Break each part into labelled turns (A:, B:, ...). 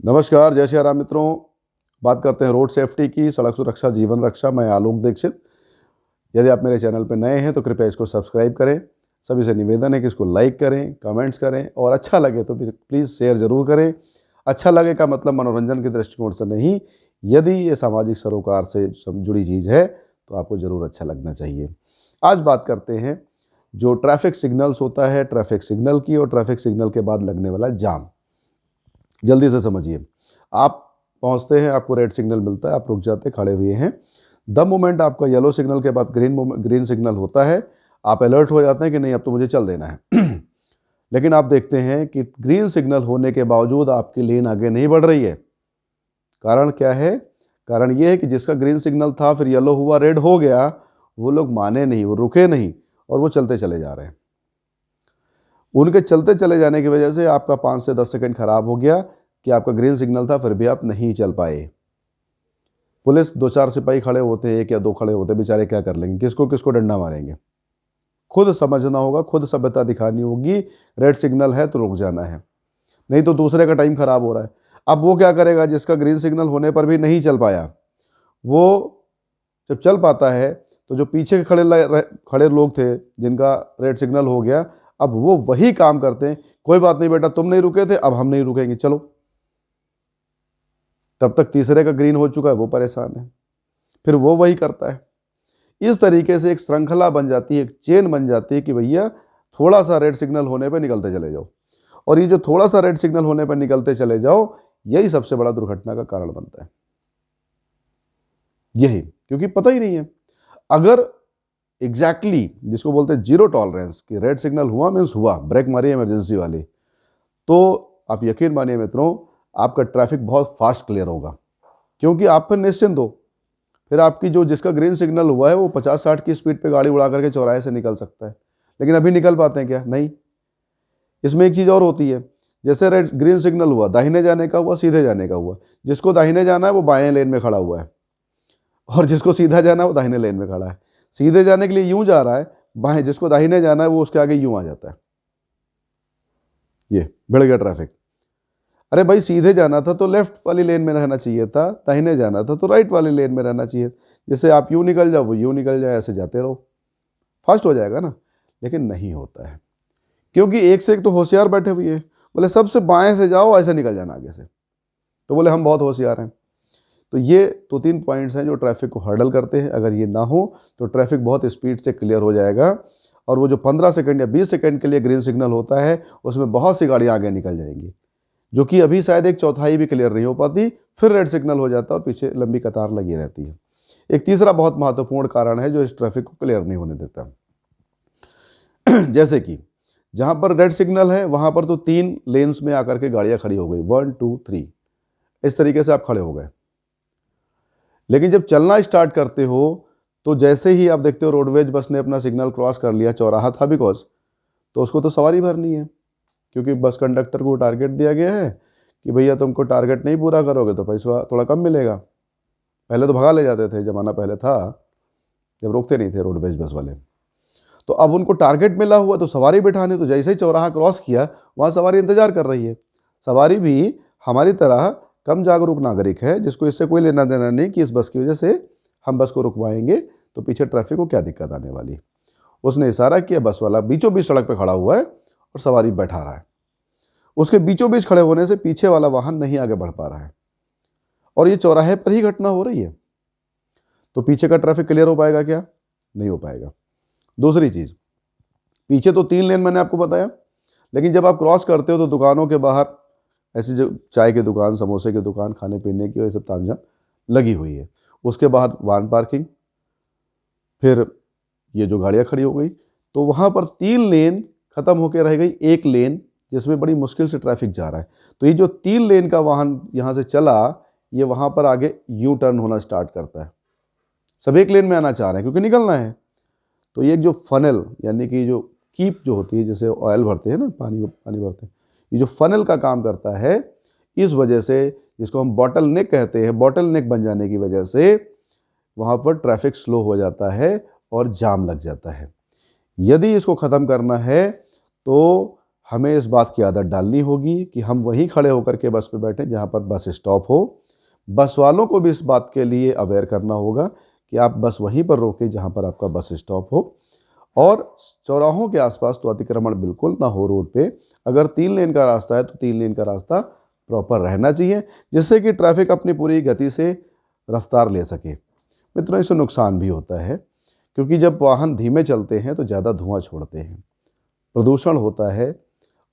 A: नमस्कार, जय श्री राम मित्रों। बात करते हैं रोड सेफ्टी की, सड़क सुरक्षा जीवन रक्षा। मैं आलोक दीक्षित। यदि आप मेरे चैनल पर नए हैं तो कृपया इसको सब्सक्राइब करें। सभी से निवेदन है कि इसको लाइक करें, कमेंट्स करें और अच्छा लगे तो फिर प्लीज़ शेयर ज़रूर करें। अच्छा लगे का मतलब मनोरंजन के दृष्टिकोण से नहीं, यदि ये सामाजिक सरोकार से जुड़ी चीज़ है तो आपको ज़रूर अच्छा लगना चाहिए। आज बात करते हैं जो ट्रैफिक सिग्नल्स होता है, ट्रैफिक सिग्नल की और ट्रैफिक सिग्नल के बाद लगने वाला जाम। जल्दी से समझिए, आप पहुंचते हैं, आपको रेड सिग्नल मिलता है, आप रुक जाते खड़े हुए हैं। द मोमेंट आपका येलो सिग्नल के बाद ग्रीन सिग्नल होता है, आप अलर्ट हो जाते हैं कि नहीं अब तो मुझे चल देना है। लेकिन आप देखते हैं कि ग्रीन सिग्नल होने के बावजूद आपकी लेन आगे नहीं बढ़ रही है। कारण क्या है? कारण ये है कि जिसका ग्रीन सिग्नल था फिर येलो हुआ, रेड हो गया, वो लोग माने नहीं, वो रुके नहीं और वो चलते चले जा रहे हैं। उनके चलते चले जाने की वजह से आपका 5 से 10 सेकंड खराब हो गया कि आपका ग्रीन सिग्नल था फिर भी आप नहीं चल पाए। पुलिस 2-4 सिपाही खड़े होते हैं, 1 या 2 खड़े होते हैं, बेचारे क्या कर लेंगे, किसको किसको डंडा मारेंगे। खुद समझना होगा, खुद सभ्यता दिखानी होगी। रेड सिग्नल है तो रुक जाना है, नहीं तो दूसरे का टाइम खराब हो रहा है। अब वो क्या करेगा? जिसका ग्रीन सिग्नल होने पर भी नहीं चल पाया, वो जब चल पाता है तो जो पीछे खड़े लोग थे जिनका रेड सिग्नल हो गया, अब वो वही काम करते हैं। कोई बात नहीं बेटा, तुम नहीं रुके थे, अब हम नहीं रुकेंगे, चलो। तब तक तीसरे का ग्रीन हो चुका है, वो परेशान है, फिर वो वही करता है। इस तरीके से एक श्रृंखला बन जाती है, एक चेन बन जाती है कि भैया थोड़ा सा रेड सिग्नल होने पर निकलते चले जाओ। और ये जो थोड़ा सा रेड सिग्नल होने पर निकलते चले जाओ, यही सबसे बड़ा दुर्घटना का कारण बनता है। यही, क्योंकि पता ही नहीं है। अगर एग्जैक्टली जिसको बोलते हैं जीरो टॉलरेंस कि रेड सिग्नल हुआ मीन्स हुआ, ब्रेक मारी इमरजेंसी वाली, तो आप यकीन मानिए मित्रों, आपका ट्रैफिक बहुत फास्ट क्लियर होगा। क्योंकि आप फिर निश्चिंत हो, फिर आपकी जिसका ग्रीन सिग्नल हुआ है वो 50-60 की स्पीड पे गाड़ी उड़ा करके चौराहे से निकल सकता है। लेकिन अभी निकल पाते हैं क्या? नहीं। इसमें एक चीज़ और होती है, जैसे रेड ग्रीन सिग्नल हुआ, दाहिने जाने का हुआ, सीधे जाने का हुआ। जिसको दाहिने जाना है वो बाएं लेन में खड़ा हुआ है और जिसको सीधा जाना है वो दाहिने लेन में खड़ा है। सीधे जाने के लिए यूं जा रहा है, बाएं जिसको दाहिने जाना है वो उसके आगे यूं आ जाता है। ये बढ़ गया ट्रैफिक। अरे भाई, सीधे जाना था तो लेफ्ट वाली लेन में रहना चाहिए था, दाहिने जाना था तो राइट वाली लेन में रहना चाहिए। जैसे आप यूं निकल जाओ वो यूं निकल जाए, ऐसे जाते रहो, फास्ट हो जाएगा ना। लेकिन नहीं होता है, क्योंकि एक से एक तो होशियार बैठे हुए हैं। बोले सबसे बाएं से जाओ, ऐसे निकल जाना आगे से, तो बोले हम बहुत होशियार हैं। तो ये 2-3 पॉइंट्स हैं जो ट्रैफिक को हर्डल करते हैं। अगर ये ना हो तो ट्रैफिक बहुत स्पीड से क्लियर हो जाएगा और वो जो 15 सेकंड या 20 सेकंड के लिए ग्रीन सिग्नल होता है उसमें बहुत सी गाड़ियाँ आगे निकल जाएंगी, जो कि अभी शायद 1/4 भी क्लियर नहीं हो पाती। फिर रेड सिग्नल हो जाता है और पीछे लंबी कतार लगी रहती है। एक तीसरा बहुत महत्वपूर्ण कारण है जो इस ट्रैफिक को क्लियर नहीं होने देता। जैसे कि जहाँ पर रेड सिग्नल है वहाँ पर तो 3 लेन्स में आकर के गाड़ियाँ खड़ी हो गई, 1 2 3, इस तरीके से आप खड़े हो गए। लेकिन जब चलना स्टार्ट करते हो तो जैसे ही आप देखते हो रोडवेज बस ने अपना सिग्नल क्रॉस कर लिया, चौराहा था बिकॉज, तो उसको तो सवारी भरनी है, क्योंकि बस कंडक्टर को टारगेट दिया गया है कि भैया तुमको टारगेट नहीं पूरा करोगे तो पैसा थोड़ा कम मिलेगा। पहले तो भगा ले जाते थे, ज़माना पहले था जब रोकते नहीं थे रोडवेज बस वाले। तो अब उनको टारगेट मिला हुआ तो सवारी बिठानी, तो जैसे ही चौराहा क्रॉस किया वहाँ सवारी इंतजार कर रही है। सवारी भी हमारी तरह कम जागरूक नागरिक है, जिसको इससे कोई लेना देना नहीं कि इस बस की वजह से हम बस को रुकवाएंगे तो पीछे ट्रैफिक को क्या दिक्कत आने वाली। उसने इशारा किया, बस वाला बीचों बीच सड़क पे खड़ा हुआ है और सवारी बैठा रहा है। उसके बीचों बीच खड़े होने से पीछे वाला वाहन नहीं आगे बढ़ पा रहा है और ये चौराहे पर ही घटना हो रही है, तो पीछे का ट्रैफिक क्लियर हो पाएगा क्या? नहीं हो पाएगा। दूसरी चीज़, पीछे तो 3 लेन मैंने आपको बताया, लेकिन जब आप क्रॉस करते हो तो दुकानों के बाहर ऐसी जो चाय की दुकान, समोसे की दुकान, खाने पीने की, ये सब तामझाम लगी हुई है। उसके बाहर वाहन पार्किंग, फिर ये जो गाड़ियाँ खड़ी हो गई, तो वहाँ पर 3 लेन खत्म होकर रह गई 1 लेन जिसमें बड़ी मुश्किल से ट्रैफिक जा रहा है। तो ये जो 3 लेन का वाहन यहाँ से चला, ये वहाँ पर आगे यू टर्न होना स्टार्ट करता है। सब 1 लेन में आना चाह रहे हैं क्योंकि निकलना है। तो ये जो फनल यानी कि जो कीप जो होती है, जैसे ऑयल भरते हैं ना, पानी भरते हैं, ये जो फनल का काम करता है, इस वजह से जिसको हम बॉटल नेक कहते हैं, बॉटल नेक बन जाने की वजह से वहाँ पर ट्रैफिक स्लो हो जाता है और जाम लग जाता है। यदि इसको ख़त्म करना है तो हमें इस बात की आदत डालनी होगी कि हम वहीं खड़े होकर के बस पे बैठें जहाँ पर बस स्टॉप हो। बस वालों को भी इस बात के लिए अवेयर करना होगा कि आप बस वहीं पर रोकें जहाँ पर आपका बस स्टॉप हो। और चौराहों के आसपास तो अतिक्रमण बिल्कुल ना हो रोड पे। अगर 3 लेन का रास्ता है तो 3 लेन का रास्ता प्रॉपर रहना चाहिए, जिससे कि ट्रैफिक अपनी पूरी गति से रफ्तार ले सके। मित्रों, इससे नुकसान भी होता है, क्योंकि जब वाहन धीमे चलते हैं तो ज़्यादा धुआं छोड़ते हैं, प्रदूषण होता है,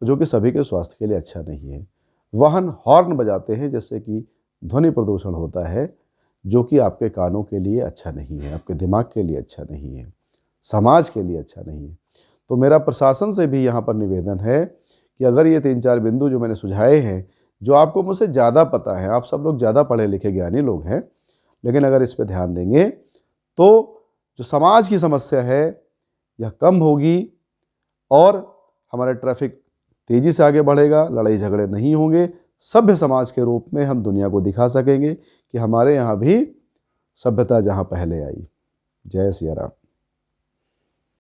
A: जो कि सभी के स्वास्थ्य के लिए अच्छा नहीं है। वाहन हॉर्न बजाते हैं, जिससे कि ध्वनि प्रदूषण होता है, जो कि आपके कानों के लिए अच्छा नहीं है, आपके दिमाग के लिए अच्छा नहीं है, समाज के लिए अच्छा नहीं है। तो मेरा प्रशासन से भी यहाँ पर निवेदन है कि अगर ये 3-4 बिंदु जो मैंने सुझाए हैं, जो आपको मुझसे ज़्यादा पता है, आप सब लोग ज़्यादा पढ़े लिखे ज्ञानी लोग हैं, लेकिन अगर इस पे ध्यान देंगे तो जो समाज की समस्या है यह कम होगी और हमारा ट्रैफिक तेज़ी से आगे बढ़ेगा, लड़ाई झगड़े नहीं होंगे। सभ्य समाज के रूप में हम दुनिया को दिखा सकेंगे कि हमारे यहाँ भी सभ्यता जहाँ पहले आई। जय सिया राम।